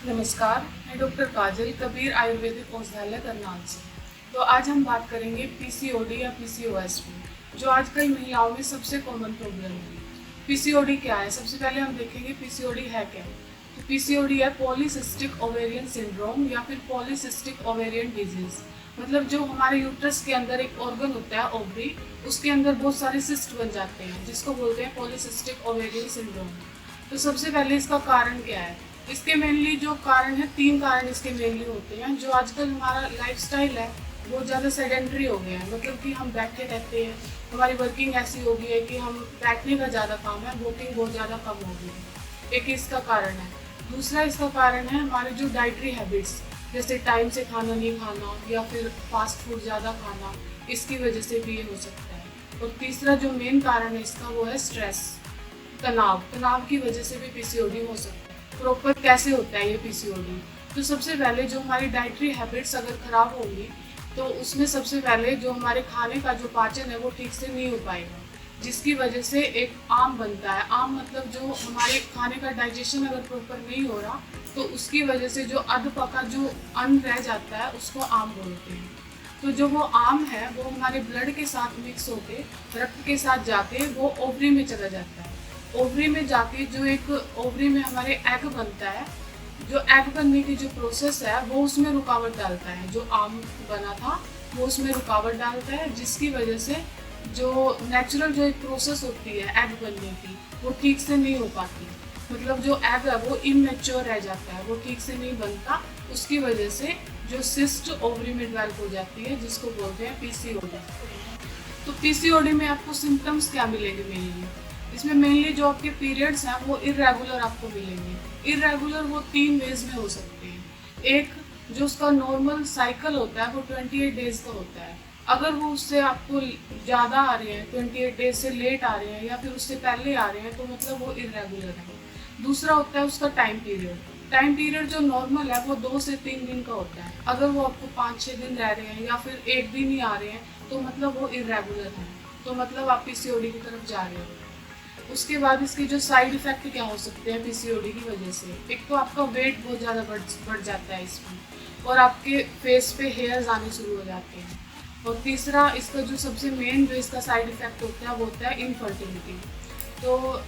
नमस्कार, मैं डॉक्टर काजल कबीर आयुर्वेदिक औषधालय करनाल से। तो आज हम बात करेंगे पीसीओडी या पीसीओएस पे, जो आजकल महिलाओं में सबसे कॉमन प्रॉब्लम है। पीसीओडी क्या है? सबसे पहले हम देखेंगे पीसीओडी है क्या। तो पीसीओडी है पॉलीसिस्टिक ओवेरियन सिंड्रोम या फिर पॉलीसिस्टिक ओवेरियन डिजीज। मतलब जो हमारे यूट्रस के अंदर एक ऑर्गन होता है ओवरी, उसके अंदर बहुत सारे सिस्ट बन जाते हैं, जिसको बोलते हैं पॉलीसिस्टिक ओवेरियन सिंड्रोम। तो सबसे पहले इसका कारण क्या है? इसके मेनली जो कारण है, 3 कारण इसके मेनली होते हैं। जो आजकल हमारा लाइफस्टाइल है बहुत ज़्यादा सेडेंट्री हो गया है, मतलब कि हम बैठे रहते हैं, हमारी वर्किंग ऐसी हो गई है कि हम बैठने का ज़्यादा काम है, वॉकिंग बहुत ज़्यादा कम हो गई है। एक इसका कारण है। दूसरा इसका कारण है हमारे जो डाइटरी हैबिट्स, जैसे टाइम से खाना नहीं खाना या फिर फास्ट फूड ज़्यादा खाना, इसकी वजह से भी ये हो सकता है। और तीसरा जो मेन कारण है इसका वो है स्ट्रेस, तनाव की वजह से भी पीसीओडी हो सकता है। प्रॉपर कैसे होता है ये पीसीओडी? तो सबसे पहले जो हमारी डाइटरी हैबिट्स अगर ख़राब होंगी तो उसमें सबसे पहले जो हमारे खाने का जो पाचन है वो ठीक से नहीं हो पाएगा, जिसकी वजह से एक आम बनता है। आम मतलब जो हमारे खाने का डाइजेशन अगर प्रॉपर नहीं हो रहा तो उसकी वजह से जो अधपका जो अन्न रह जाता है उसको आम बोलते हैं। तो जो वो आम है वो हमारे ब्लड के साथ मिक्स होके, रक्त के साथ जाके वो ओवरी में चला जाता है। ओवरी में जाके जो एक ओवरी में हमारे एग बनता है, जो एग बनने की जो प्रोसेस है वो उसमें रुकावट डालता है। जो आम बना था वो उसमें रुकावट डालता है, जिसकी वजह से जो नेचुरल जो एक प्रोसेस होती है एग बनने की वो ठीक से नहीं हो पाती। मतलब जो एग है वो इमेच्योर रह जाता है, वो ठीक से नहीं बनता। उसकी वजह से जो सिस्ट ओवरी में डेवलप हो जाती है, जिसको बोलते हैं पीसीओडी। तो पीसीओडी में आपको सिम्टम्स क्या मिलेंगे मेनली? इसमें मेनली जो आपके पीरियड्स हैं वो इरेगुलर आपको मिलेंगे। इरेगुलर वो 3 वेज में हो सकते हैं। एक, जो उसका नॉर्मल साइकिल होता है वो 28 डेज का होता है। अगर वो उससे आपको ज़्यादा आ रहे हैं, 28 डेज से लेट आ रहे हैं या फिर उससे पहले आ रहे हैं, तो मतलब वो इरेगुलर है। दूसरा होता है उसका टाइम पीरियड। टाइम पीरियड जो नॉर्मल है वो 2 से 3 दिन का होता है। अगर वो आपको 5-6 दिन रह रहे हैं या फिर एक दिन ही आ रहे हैं तो मतलब वो इरेगुलर है, तो मतलब आप पीसीओडी की तरफ जा रहे हो। उसके बाद इसके जो साइड इफ़ेक्ट क्या हो सकते हैं पीसीओडी की वजह से? एक तो आपका वेट बहुत ज़्यादा बढ़ जाता है इसमें, और आपके फेस पे हेयर्स आने शुरू हो जाते हैं। और तीसरा इसका जो सबसे मेन जो इसका साइड इफ़ेक्ट होता है वो होता है इनफर्टिलिटी। तो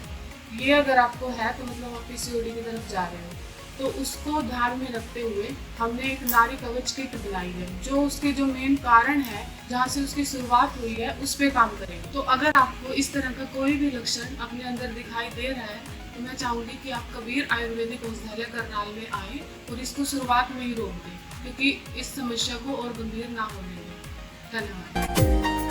ये अगर आपको है तो मतलब आप पीसीओडी की तरफ जा रहे हो। तो उसको ध्यान में रखते हुए हमने एक नारी कवच किट बनाई है, जो उसके जो मेन कारण है जहाँ से उसकी शुरुआत हुई है उस पर काम करें। तो अगर आपको इस तरह का कोई भी लक्षण अपने अंदर दिखाई दे रहा है तो मैं चाहूँगी कि आप कबीर आयुर्वेदिक औषधालय करनाल में आए और इसको शुरुआत में ही रोक दें, क्योंकि इस समस्या को और गंभीर ना होने दें। धन्यवाद।